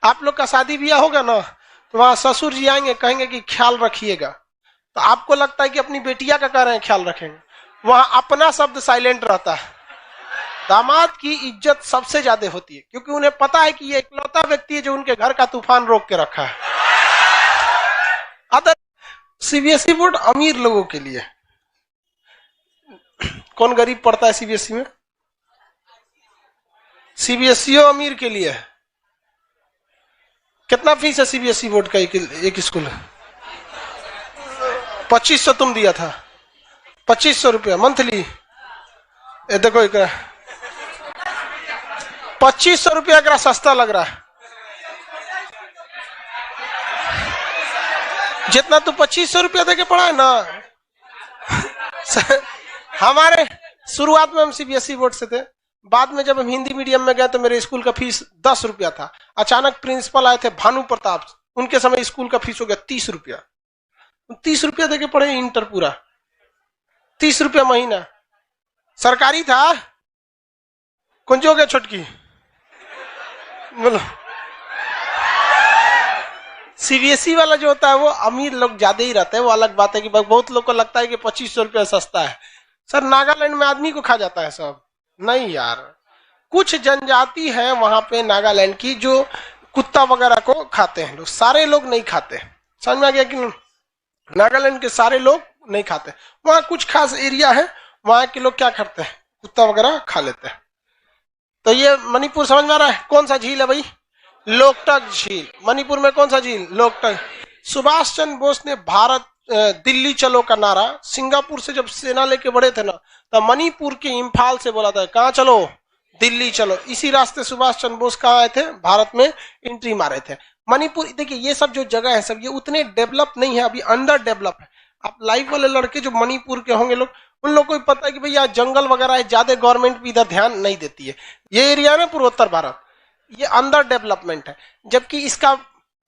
आप लोग का शादी ब्याह होगा ना, तो वहां ससुर जी आएंगे, कहेंगे कि ख्याल रखिएगा, तो आपको लगता है कि अपनी बेटिया का कह रहे हैं ख्याल रखेंगे, वहां अपना शब्द साइलेंट रहता है। दामाद की इज्जत सबसे ज्यादा होती है, क्योंकि उन्हें पता है कि ये इकलौता व्यक्ति है जो उनके घर का तूफान रोक के रखा है। अदर सीबीएसई बोर्ड अमीर लोगों के लिए। कौन गरीब पढ़ता है सीबीएसई में? सीबीएसई अमीर के लिए है। कितना फीस है सीबीएसई बोर्ड का? एक स्कूल है 2500 तुम दिया था, 2500 रुपया मंथली। देखो एक 2500 रुपया का सस्ता लग रहा है। जितना तू 2500 रुपया देके पढ़ा है ना, हमारे शुरुआत में हम सीबीएसई बोर्ड से थे, बाद में जब हम हिंदी मीडियम में गए तो मेरे स्कूल का फीस 10 रुपया था। अचानक प्रिंसिपल आए थे भानु प्रताप, उनके समय स्कूल का फीस हो गया 30 रुपया। 30 रुपया देके पढ़े इंटर पूरा, 30 रुपया महीना। सरकारी था। कौन जो हो गया छोटकी? बोलो। सीबीएसई वाला जो होता है वो अमीर लोग ज्यादा ही रहते हैं, वो अलग बात है कि बहुत लोग को लगता है कि 2500 रुपया सस्ता है। सर नागालैंड में आदमी को खा जाता है सब। नहीं यार, कुछ जनजाति है वहां पे नागालैंड की जो कुत्ता वगैरह को खाते हैं लोग, सारे लोग नहीं खाते। समझ में आ गया कि नागालैंड के सारे लोग नहीं खाते। वहां कुछ खास एरिया है, वहां के लोग क्या करते हैं, कुत्ता वगैरह खा लेते हैं। तो ये मणिपुर समझ में आ रहा है? कौन सा झील है भाई? लोकटक झील। मणिपुर में कौन सा झील? लोकटक। सुभाष चंद्र बोस ने भारत दिल्ली चलो का नारा सिंगापुर से जब सेना लेके बढ़े थे ना, तो मणिपुर के इम्फाल से बोला था कहाँ चलो? दिल्ली चलो। इसी रास्ते सुभाष चंद्र बोस कहाँ आए थे? भारत में एंट्री मारे थे। मणिपुर, देखिए ये सब जो जगह है सब ये उतने डेवलप नहीं है, अभी अंडर डेवलप है। आप लाइव वाले लड़के जो मणिपुर के होंगे लोग, उन लोग को भी पता है कि भैया जंगल वगैरह है, ज्यादा गवर्नमेंट भी इधर ध्यान नहीं देती है। ये एरिया है ना पूर्वोत्तर भारत, ये अंडर डेवलपमेंट है। जबकि इसका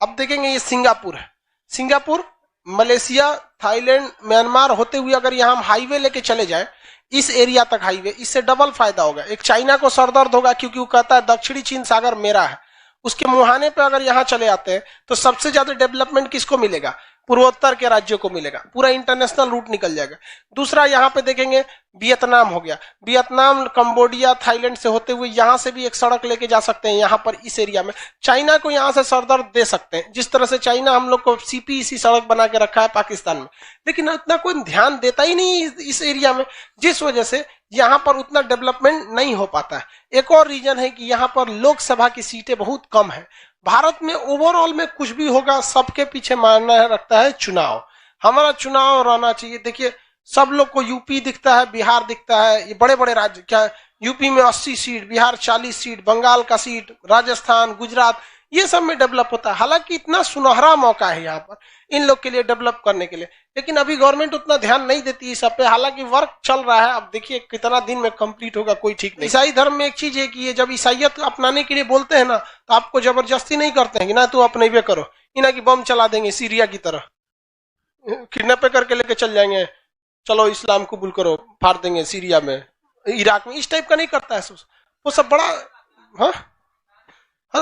अब देखेंगे ये सिंगापुर है। सिंगापुर, मलेशिया, थाईलैंड, म्यांमार होते हुए अगर यहाँ हम हाईवे लेके चले जाएं, इस एरिया तक हाईवे, इससे डबल फायदा होगा। एक चाइना को सरदर्द होगा क्योंकि वो कहता है दक्षिणी चीन सागर मेरा है, उसके मुहाने पे अगर यहाँ चले आते हैं तो सबसे ज्यादा डेवलपमेंट किसको मिलेगा? पूर्वोत्तर के राज्यों को मिलेगा, पूरा इंटरनेशनल रूट निकल जाएगा। दूसरा यहाँ पे देखेंगे वियतनाम हो गया, वियतनाम, कंबोडिया, थाईलैंड से होते हुए यहाँ से भी एक सड़क लेके जा सकते हैं यहाँ पर इस एरिया में। चाइना को यहाँ से सरदर्द दे सकते हैं, जिस तरह से चाइना हम लोग को सीपीईसी सड़क बना के रखा है पाकिस्तान में, लेकिन उतना कोई ध्यान देता ही नहीं इस एरिया में, जिस वजह से यहाँ पर उतना डेवलपमेंट नहीं हो पाता है। एक और रीजन है कि यहाँ पर लोकसभा की सीटें बहुत कम है। भारत में ओवरऑल में कुछ भी होगा, सबके पीछे मानना रखता है चुनाव। हमारा चुनाव रहना चाहिए। देखिए सब लोग को यूपी दिखता है, बिहार दिखता है, ये बड़े बड़े राज्य, क्या यूपी में 80 सीट, बिहार 40 सीट, बंगाल का सीट, राजस्थान, गुजरात, ये सब में डेवलप होता है। हालांकि इतना सुनहरा मौका है यहाँ पर इन लोग के लिए डेवलप करने के लिए, लेकिन अभी गवर्नमेंट उतना ध्यान नहीं देती इस सब पे। हालांकि वर्क चल रहा है, अब देखिए कितना दिन में कंप्लीट होगा कोई ठीक नहीं। ईसाई धर्म में एक चीज है कि ये जब ईसाइयत अपनाने के लिए बोलते हैं ना, तो आपको जबरदस्ती नहीं करते हैं कि ना तू अपने करो, इना की बम चला देंगे सीरिया की तरह, किडनैप करके लेके चल जाएंगे, चलो इस्लाम कबूल करो, फाड़ देंगे सीरिया में, इराक में, इस टाइप का नहीं करता है वो सब बड़ा। हाँ,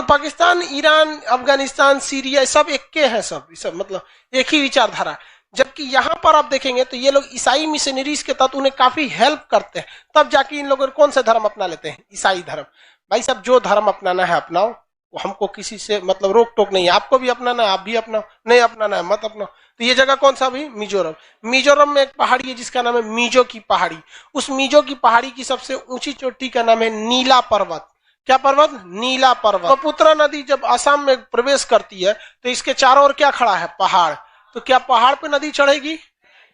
पाकिस्तान, ईरान, अफगानिस्तान, सीरिया सब एक के हैं, सब मतलब एक ही विचारधारा। जबकि यहाँ पर आप देखेंगे तो ये लोग ईसाई मिशनरीज के तहत उन्हें काफी हेल्प करते हैं, तब जाके इन लोगों कौन सा धर्म अपना लेते हैं? ईसाई धर्म। भाई साहब जो धर्म अपनाना है अपनाओ, हमको किसी से मतलब रोक टोक नहीं है। आपको भी अपनाना है आप भी अपनाओ, नहीं अपनाना है मत अपनाओ। तो ये जगह कौन सा भी? मिजोरम। मिजोरम में एक पहाड़ी है जिसका नाम है मिजो की पहाड़ी। उस मिजो की पहाड़ी की सबसे ऊंची चोटी का नाम है नीला पर्वत। क्या पर्वत? नीला पर्वत। ब्रह्मपुत्र नदी जब असम में प्रवेश करती है तो इसके चारों ओर क्या खड़ा है? पहाड़। तो क्या पहाड़ पे नदी चढ़ेगी?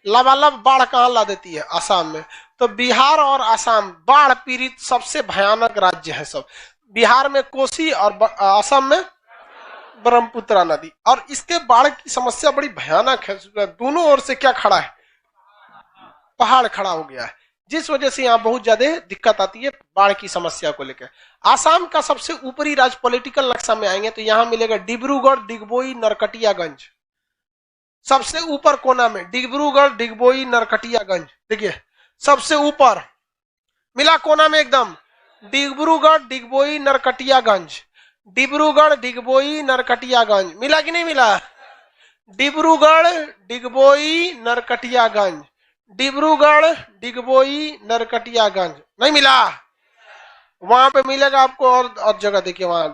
लबालब बाढ़ कहां ला देती है? असम में। तो बिहार और असम बाढ़ पीड़ित सबसे भयानक राज्य है सब। बिहार में कोसी और असम में ब्रह्मपुत्र नदी, और इसके बाढ़ की समस्या बड़ी भयानक है। दोनों ओर से क्या खड़ा है? पहाड़ खड़ा हो गया है, जिस वजह से यहाँ बहुत ज्यादा दिक्कत आती है बाढ़ की समस्या को लेकर। आसाम का सबसे ऊपरी राज्य पॉलिटिकल नक्शा में आएंगे तो यहाँ मिलेगा डिब्रूगढ़, डिगबोई, नरकटियागंज। सबसे ऊपर कोना में डिब्रूगढ़, डिगबोई, नरकटियागंज। देखिए सबसे ऊपर मिला कोना में एकदम, डिब्रूगढ़, डिगबोई, नरकटियागंज। डिब्रूगढ़, डिगबोई, नरकटियागंज। मिला कि नहीं मिला? डिब्रूगढ़, डिगबोई, नरकटियागंज। डिब्रूगढ़, डिगबोई, नरकटियागंज। नहीं मिला? वहां पे मिलेगा आपको। और जगह देखिए वहां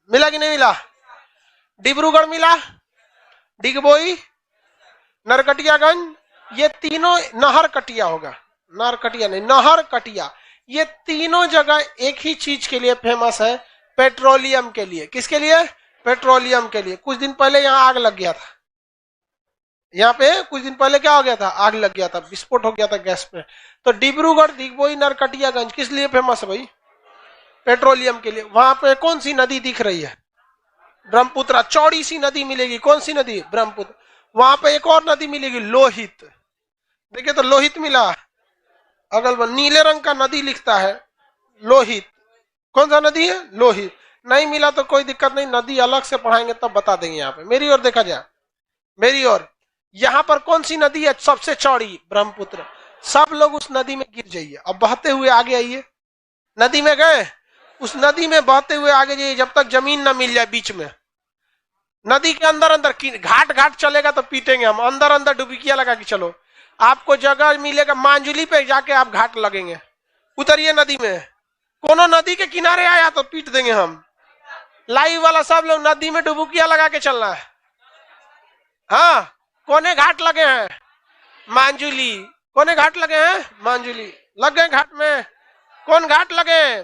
मिला कि नहीं मिला? डिब्रूगढ़ मिला, डिगबोई, नरकटियागंज, ये तीनों नहर कटिया होगा, नहर कटिया नहीं, नहर कटिया। ये तीनों जगह एक ही चीज के लिए फेमस है, पेट्रोलियम के लिए। किसके लिए? पेट्रोलियम के लिए। कुछ दिन पहले यहाँ आग लग गया था, यहाँ पे कुछ दिन पहले क्या हो गया था? आग लग गया था, विस्फोट हो गया था गैस पे। तो डिब्रूगढ़, डिगबोई, नरकटियागंज किस लिए फेमस है भाई? पेट्रोलियम के लिए। वहां पे कौन सी नदी दिख रही है? ब्रह्मपुत्र। चौड़ी सी नदी मिलेगी। कौन सी नदी? ब्रह्मपुत्र। वहां पे एक और नदी मिलेगी, लोहित। देखिए तो लोहित मिला, अगल बगल नीले रंग का नदी लिखता है, लोहित। कौन सा नदी है? लोहित। नहीं मिला तो कोई दिक्कत नहीं, नदी अलग से पढ़ाएंगे तब बता देंगे। यहाँ पे मेरी ओर देखा जाए, मेरी ओर। यहाँ पर कौन सी नदी है सबसे चौड़ी? ब्रह्मपुत्र। सब लोग उस नदी में गिर जाइए। अब बहते हुए आगे आइए। नदी में गए, उस नदी में बहते हुए आगे जाइए जब तक जमीन ना मिल जाए बीच में। नदी के अंदर अंदर घाट घाट चलेगा तो पीटेंगे हम। अंदर अंदर डुबकिया लगा के चलो, आपको जगह मिलेगा। मांजुली पे जाके आप घाट लगेंगे। उतरिए नदी में। कोनो नदी के किनारे आया तो पीट देंगे हम। लाइव वाला सब लोग नदी में डुबकिया लगा के चलना है। हाँ, कोने घाट लगे हैं? मांजुली। कोने घाट लगे हैं? मांजुली। लग गए घाट में? कौन घाट लगे?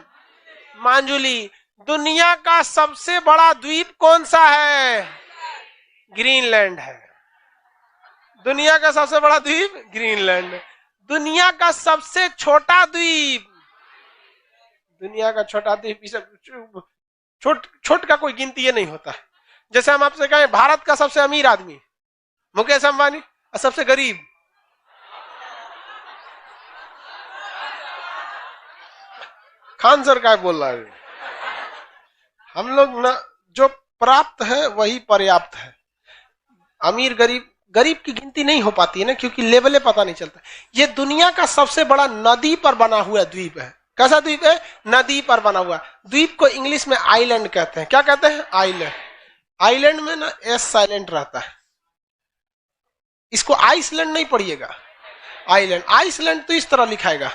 मांजुली। दुनिया का सबसे बड़ा द्वीप कौन सा है? ग्रीनलैंड है। दुनिया का सबसे बड़ा द्वीप ग्रीनलैंड है। दुनिया का सबसे छोटा द्वीप, दुनिया का छोटा द्वीप, छोट का कोई गिनती ये नहीं होता। जैसे हम आपसे कहें भारत का सबसे अमीर आदमी मुकेश अंबानी, और सबसे गरीब खान सर का बोल रहा है। हम लोग न, जो प्राप्त है वही पर्याप्त है। अमीर गरीब, गरीब की गिनती नहीं हो पाती है ना, क्योंकि लेवले पता नहीं चलता। ये दुनिया का सबसे बड़ा नदी पर बना हुआ द्वीप है। कैसा द्वीप है? नदी पर बना हुआ। द्वीप को इंग्लिश में आइलैंड कहते हैं। क्या कहते हैं? आइलैंड। आइलैंड में ना एस साइलेंट रहता है। इसको आइसलैंड नहीं पढ़िएगा, आइलैंड। आइसलैंड तो इस तरह लिखाएगा,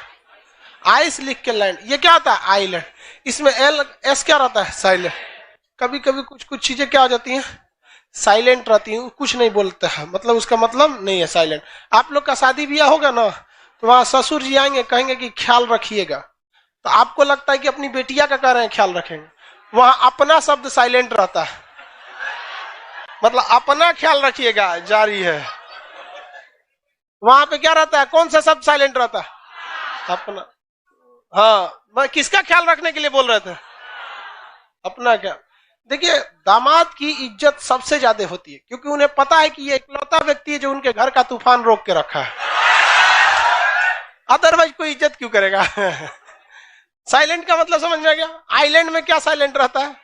आइस लिख के लैंड। ये क्या होता है? आइलैंड। इसमें एल एस क्या रहता है? साइलेंट। कभी कभी कुछ चीजें क्या हो जाती हैं? साइलेंट रहती है, कुछ नहीं बोलता है, मतलब उसका मतलब नहीं है साइलेंट। आप लोग का शादी ब्याह होगा ना, तो वहां ससुर जी आएंगे, कहेंगे कि ख्याल रखिएगा, तो आपको लगता है कि अपनी बेटिया का कह रहे हैं ख्याल रखेंगे। वहां अपना शब्द साइलेंट रहता है, मतलब अपना ख्याल रखिएगा जारी है। वहां पे क्या रहता है? कौन सा शब्द साइलेंट रहता है? अपना। हाँ, मैं किसका ख्याल रखने के लिए बोल रहे थे? अपना। क्या देखिए, दामाद की इज्जत सबसे ज्यादा होती है, क्योंकि उन्हें पता है कि ये इकलौता व्यक्ति है जो उनके घर का तूफान रोक के रखा है। अदरवाइज कोई इज्जत क्यों करेगा? साइलेंट का मतलब समझ में आ गया? आइलैंड में क्या साइलेंट रहता है?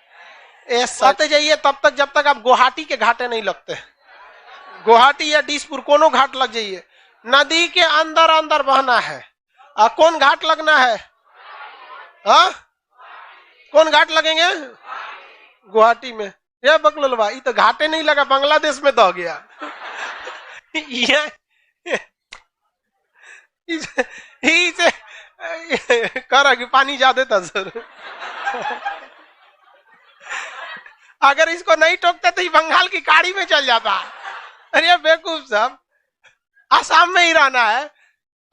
आते जाइए तब तक जब तक आप गुवाहाटी के घाटे नहीं लगते। गुवाहाटी या डिसपुर कोनो घाट लग जाइए, नदी के अंदर अंदर बहना है। कौन घाट लगना है? हाँ, कौन घाट लगेंगे? गुवाहाटी में। ये बकलोलवा, ये तो घाटे नहीं लगा, बांग्लादेश में दह गया। करा कि पानी ज्यादा था सर। अगर इसको नहीं टोकते तो ये बंगाल की खाड़ी में चल जाता। अरे बेवकूफ साहब, आसाम में ही रहना है,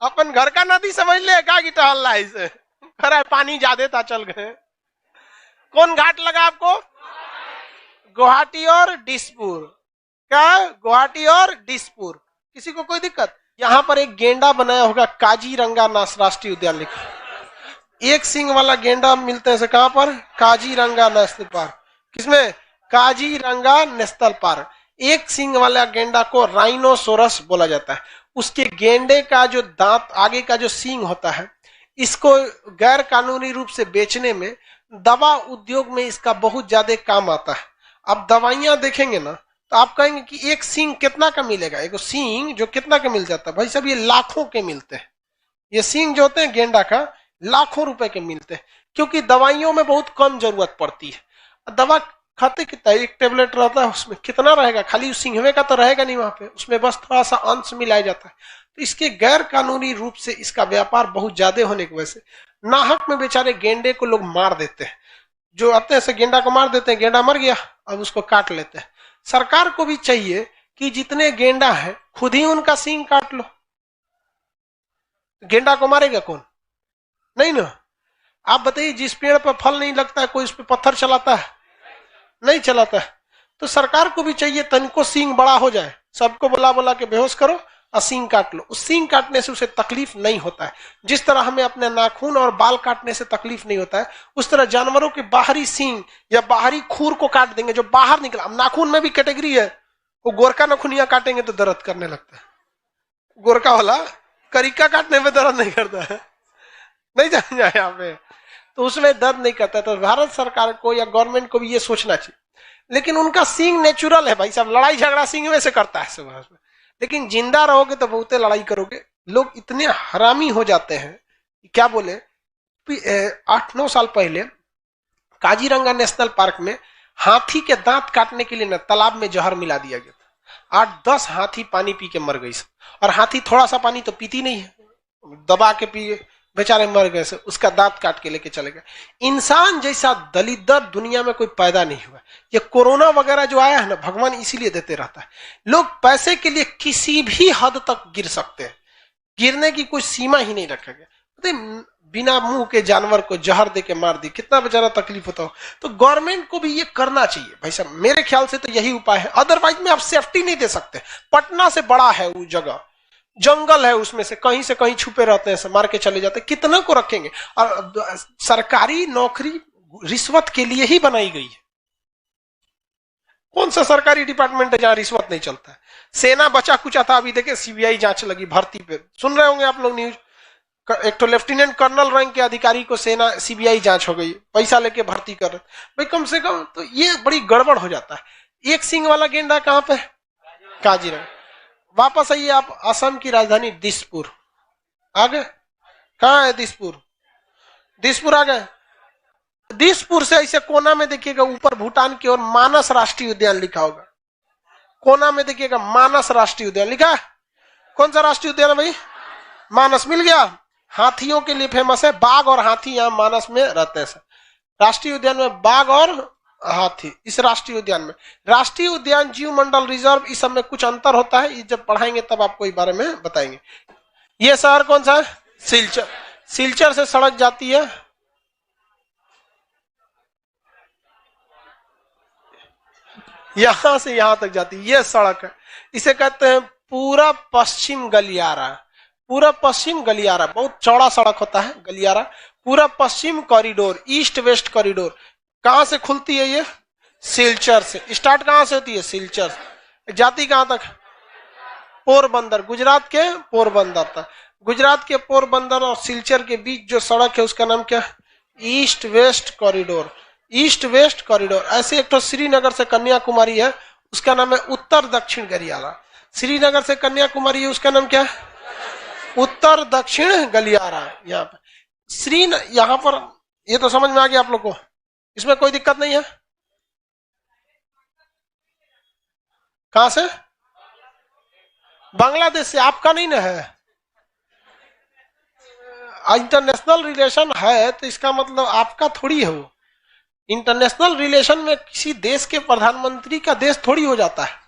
अपन घर का नदी समझ ले क्या कि टहल रहा है इसे। खरा पानी ज्यादा था, चल गए। कौन घाट लगा आपको? गुवाहाटी और डिसपुर। क्या? गुवाहाटी और डिसपुर। किसी को कोई दिक्कत? यहाँ पर एक गेंडा बनाया होगा, काजीरंगा राष्ट्रीय उद्यान लिखा। एक सिंग वाला गेंडा मिलते हैं कहां पर? Kaziranga national park. किसमें? Kaziranga national park. एक सिंग वाला गेंडा को राइनोसोरस बोला जाता है। उसके गेंडे का जो दांत, आगे का जो सींग होता है, इसको गैर कानूनी रूप से बेचने में, दवा उद्योग में इसका बहुत ज्यादा काम आता है। आप दवाइयां देखेंगे ना तो आप कहेंगे कि एक सींग कितना का मिलेगा? एक सींग जो कितना का मिल जाता है? भाई साहब, ये लाखों के मिलते हैं। ये सींग जो होते हैं गेंडा का, लाखों रुपए के मिलते हैं, क्योंकि दवाइयों में बहुत कम जरूरत पड़ती है। दवा खाते कितना, एक टेबलेट रहता है उसमें कितना रहेगा, खाली सिंघवे का तो रहेगा नहीं वहां पे, उसमें बस थोड़ा सा अंश मिलाया जाता है। तो इसके गैर कानूनी रूप से इसका व्यापार बहुत ज्यादा होने की वजह से नाहक में बेचारे गेंडे को लोग मार देते हैं। जो आते हैं गेंडा को मार देते हैं, गेंडा मर गया, अब उसको काट लेते हैं। सरकार को भी चाहिए कि जितने गेंडा है खुद ही उनका सींग काट लो। गेंडा को मारेगा कौन? नहीं ना। आप बताइए, जिस पेड़ पर फल नहीं लगता है कोई उस पर पत्थर चलाता है? नहीं चलाता है। तो सरकार को भी चाहिए तनको सींग बड़ा हो जाए, सबको बुला बुला के बेहोश करो और सींग काट लो। उस सींग काटने से उसे तकलीफ नहीं होता है। जिस तरह हमें अपने नाखून और बाल काटने से तकलीफ नहीं होता है, उस तरह जानवरों के बाहरी सींग या बाहरी खूर को काट देंगे जो बाहर निकला। नाखून में भी कैटेगरी है, वो गोरखा नाखूनिया काटेंगे तो दर्द करने लगता है, गोरखा वाला करिका काटने में दर्द नहीं करता है, नहीं जान जाए यहाँ पे, तो उसमें दर्द नहीं करता। तो भारत सरकार को या गवर्नमेंट को भी ये सोचना चाहिए। लेकिन उनका सींग नेचुरल है भाई साहब, लड़ाई झगड़ा सींग में से करता है सब। लेकिन जिंदा रहोगे तो बहुत लड़ाई करोगे। लोग इतने हरामी हो जाते हैं, क्या बोले, 8-9 साल पहले काजीरंगा नेशनल पार्क में हाथी के दांत काटने के लिए ना तालाब में जहर मिला दिया गया था। 8-10 हाथी पानी पी के मर गई। और हाथी थोड़ा सा पानी तो पीती नहीं है, दबा के पिए, बेचारे मर गए से, उसका दांत काट के लेके चले गए। इंसान जैसा दलिद्र दुनिया में कोई पैदा नहीं हुआ। ये कोरोना वगैरह जो आया है ना, भगवान इसीलिए देते रहता है। लोग पैसे के लिए किसी भी हद तक गिर सकते हैं, गिरने की कोई सीमा ही नहीं रखा गया। बिना मुंह के जानवर को जहर दे के मार दी, कितना बेचारा तकलीफ होता हो। तो गवर्नमेंट को भी ये करना चाहिए भाई साहब, मेरे ख्याल से तो यही उपाय है। अदरवाइज में आप सेफ्टी नहीं दे सकते। पटना से बड़ा है वो जगह, जंगल है, उसमें से कहीं छुपे रहते हैं, मार के चले जाते हैं, कितना को रखेंगे। और सरकारी नौकरी रिश्वत के लिए ही बनाई गई है। कौन सा सरकारी डिपार्टमेंट है जहां रिश्वत नहीं चलता है? सेना बचा कुचा था, अभी देखे सीबीआई जांच लगी भर्ती पे, सुन रहे होंगे आप लोग न्यूज। एक तो लेफ्टिनेंट कर्नल रैंक के अधिकारी को सेना सीबीआई जांच हो गई, पैसा लेके भर्ती कर रहे भाई, कम से कम। तो ये बड़ी गड़बड़ हो जाता है। एक सिंह वाला गेंडा कहां पे? काजीरंगा। वापस आइए आप, असम की राजधानी दिसपुर आ गए। कहां है दिसपुर? दिसपुर आ गए। दिसपुर से ऐसे कोना में देखिएगा, ऊपर भूटान की ओर मानस राष्ट्रीय उद्यान लिखा होगा। कोना में देखिएगा मानस राष्ट्रीय उद्यान लिखा है। कौन सा राष्ट्रीय उद्यान है भाई? मानस। मिल गया। हाथियों के लिए फेमस है, बाघ और हाथी यहाँ मानस में रहते हैं। राष्ट्रीय उद्यान में बाघ और हाथी। इस राष्ट्रीय उद्यान में, राष्ट्रीय उद्यान, जीव मंडल, रिजर्व, इस सब में कुछ अंतर होता है। ये जब पढ़ाएंगे तब आपको इस बारे में बताएंगे। ये शहर कौन सा है? सिलचर। सिलचर से सड़क जाती है यहां से यहां तक जाती है, ये सड़क है। इसे कहते हैं पूरा पश्चिम गलियारा। पूरा पश्चिम गलियारा, बहुत चौड़ा सड़क होता है गलियारा। पूरा पश्चिम कॉरिडोर, ईस्ट वेस्ट कॉरिडोर। कहां से खुलती है ये? सिलचर से। स्टार्ट कहां से होती है? सिलचर से। जाती कहां तक? पोरबंदर, गुजरात के पोरबंदर तक। गुजरात के पोरबंदर और सिलचर के बीच जो सड़क है उसका नाम क्या है? East west corridor. East west corridor. ऐसे एक तो श्रीनगर से कन्याकुमारी है, उसका नाम है उत्तर दक्षिण गलियारा। श्रीनगर से कन्याकुमारी है, उसका नाम क्या है? उत्तर दक्षिण गलियारा। यहाँ पर यहाँ पर ये तो समझ में आ गया आप लोग को, इसमें कोई दिक्कत नहीं है। कहां से? बांग्लादेश से। आपका नहीं ना है? इंटरनेशनल रिलेशन है तो इसका मतलब आपका थोड़ी है वो। इंटरनेशनल रिलेशन में किसी देश के प्रधानमंत्री का देश थोड़ी हो जाता है।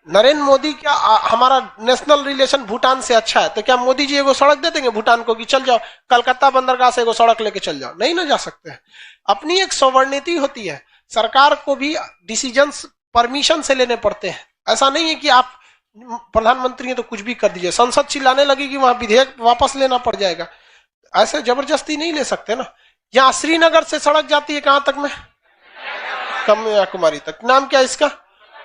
नरेंद्र मोदी क्या हमारा नेशनल रिलेशन भूटान से अच्छा है, तो क्या मोदी जी एगो सड़क दे देंगे भूटान को कि चल जाओ कलकत्ता बंदरगाह से एगो सड़क लेके चल जाओ? नहीं ना जा सकते हैं। अपनी एक सोवर्निटी होती है। सरकार को भी डिसीजंस परमिशन से लेने पड़ते हैं। ऐसा नहीं है कि आप प्रधानमंत्री हैं तो कुछ भी कर दीजिए, संसद चिल्लाने लगेगी वहां विधेयक वापस लेना पड़ जाएगा। ऐसे जबरदस्ती नहीं ले सकते ना। यहाँ श्रीनगर से सड़क जाती है कहां तक में? कन्याकुमारी तक। नाम क्या है इसका?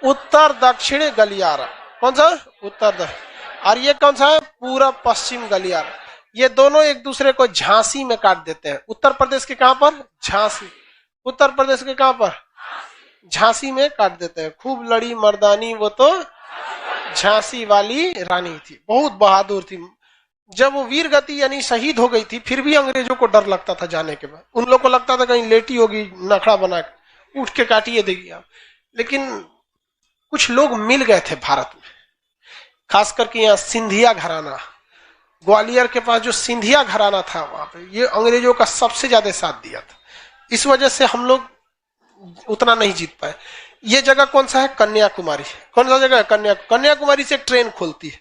उत्तर दक्षिण गलियारा। कौन सा? उत्तर दक्षिण। और ये कौन सा है? पूरा पश्चिम गलियारा। ये दोनों एक दूसरे को झांसी में काट देते हैं। उत्तर प्रदेश के कहां पर? झांसी। उत्तर प्रदेश के कहां पर? झांसी में काट देते हैं। खूब लड़ी मर्दानी वो तो झांसी वाली रानी थी, बहुत बहादुर थी। जब वो वीर गति यानी शहीद हो गई थी, फिर भी अंग्रेजों को डर लगता था जाने के बाद। उन लोग को लगता था कहीं लेटी होगी नखड़ा बना के, उठ के काटिए देखिए आप। लेकिन कुछ लोग मिल गए थे भारत में, खास करके यहाँ सिंधिया घराना, ग्वालियर के पास जो सिंधिया घराना था वहां पे, ये अंग्रेजों का सबसे ज्यादा साथ दिया था। इस वजह से हम लोग उतना नहीं जीत पाए। ये जगह कौन सा है? कन्याकुमारी। कौन सा जगह है? कन्याकुमारी से ट्रेन खुलती है,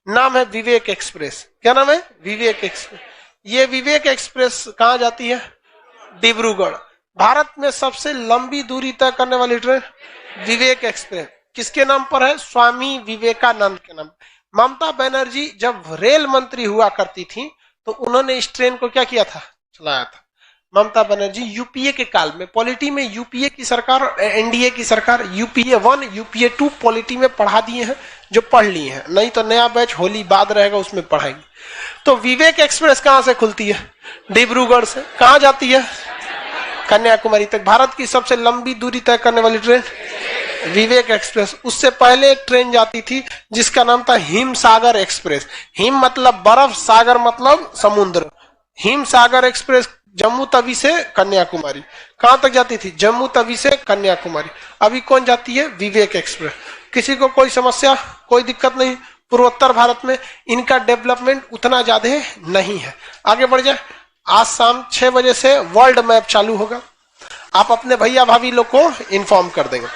नाम है विवेक एक्सप्रेस। क्या नाम है? विवेक एक्सप्रेस। ये विवेक एक्सप्रेस कहाँ जाती है? डिब्रूगढ़। भारत में सबसे लंबी दूरी तय करने वाली ट्रेन विवेक एक्सप्रेस किसके नाम पर है? स्वामी विवेकानंद के नाम। ममता बनर्जी जब रेल मंत्री हुआ करती थी तो उन्होंने इस ट्रेन को क्या किया था? चलाया था। ममता बनर्जी यूपीए के काल में, पॉलिटी में यूपीए की सरकार और एनडीए की सरकार, यूपीए 1 यूपीए 2 पॉलिटी में पढ़ा दिए हैं जो पढ़ लिए हैं, नहीं तो नया बैच होली बाद रहेगा उसमें पढ़ाएंगे। तो विवेक एक्सप्रेस कहां से खुलती है? डिब्रूगढ़ से। कहां जाती है? कन्याकुमारी तक। भारत की सबसे लंबी दूरी तय करने वाली ट्रेन विवेक एक्सप्रेस। उससे पहले एक ट्रेन जाती थी जिसका नाम था हिम सागर एक्सप्रेस। हिम मतलब बर्फ, सागर मतलब समुद्र। हिम सागर एक्सप्रेस जम्मू तवी से कन्याकुमारी। कहां तक जाती थी? जम्मू तवी से कन्याकुमारी। अभी कौन जाती है? विवेक एक्सप्रेस। किसी को कोई समस्या, कोई दिक्कत नहीं? पूर्वोत्तर भारत में इनका डेवलपमेंट उतना ज्यादा नहीं है। आगे बढ़ जाए। आज शाम 6 बजे से वर्ल्ड मैप चालू होगा, आप अपने भैया भाभी लोग को इन्फॉर्म कर देंगे।